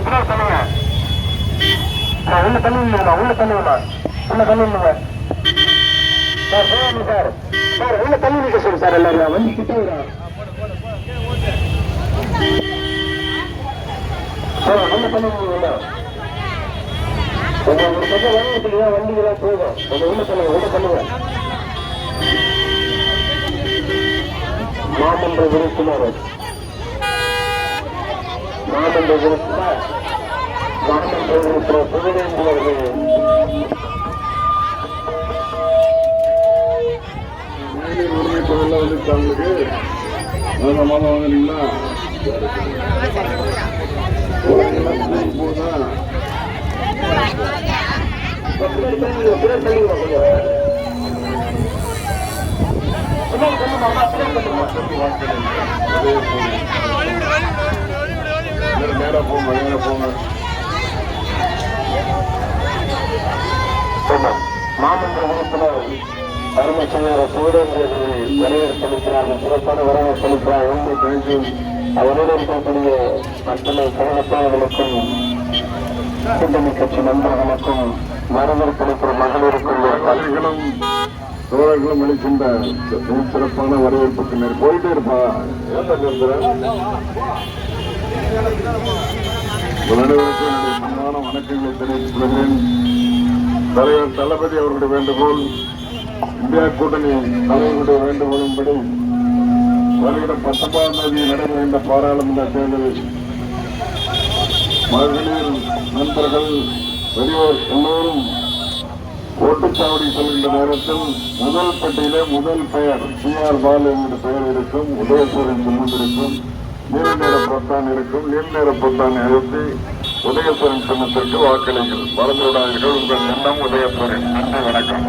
உள்ள தண்ணி இல்லைங்களா? உள்ள தண்ணி இல்லைங்களா? உள்ள தண்ணி இல்லைங்க சார். போகாம சார். சார் உள்ள தண்ணி நிற்க சொல்லு சார். எல்லாரும் வண்டி கிட்ட சார் உள்ள தண்ணி இல்லைங்களா? ஒரு பக்கம் வாங்கிட்டு வண்டிகளாம் போகும். உள்ள தண்ணுங்க. உள்ள தண்ணுங்க. மாமன்ற உறுப்பினர் புகழேந்தியவர்கள் வந்துட்டாங்களுக்கு மாமா வாங்கினீங்களா? நேரா போங்க, நேரா போங்க. மாமன்ற உறுப்பினர் அருமைச்செயலர் புகழேந்தியவர்களை வரவேற்பளிக்கிறார்கள். சிறப்பான வரவேற்பளிக்கிறார். அவருடன் இருக்கக்கூடிய அத்தனை கழகத்தவர்களுக்கும் கூட்டணி கட்சி நண்பர்களுக்கும் வரவேற்பளிக்கிற மகளிருக்கும் கலைகளும் தோழர்களும் அளிக்கின்ற சிறப்பான வரவேற்புக்கு போயிட்டே இருப்பா. அனைவருக்கும் என்னுடைய பண்பான வணக்கங்களை தெரிவித்துக் கொள்கிறேன். தலைவர் தளபதி அவர்களுடைய வேண்டுகோள், இந்தியா கூட்டணி தலைவருடைய வேண்டுகோளின்படி வருகிற 19ஆம் தேதி நடைபெறுகின்ற பாராளுமன்ற தேர்தலில் மகளிர் நண்பர்கள் வெளியோர் எல்லோரும் ஓட்டுச்சாவடி செல்கின்ற நேரத்தில் முதல் பட்டியலே முதல் பெயர் சி.ஆர். பாலு என்ற பெயர் இருக்கும். உதயசூரன் முன்னிருக்கும். நீல நிற பொத்தான் இருக்கும். நீல நிற பொத்தானை அழுத்தி உதயசூரன் சின்னத்திற்கு வாக்களிகள். மறந்துவிடாதீர்கள். உங்கள் சின்னம் உதயசூரன். நன்றி, வணக்கம்.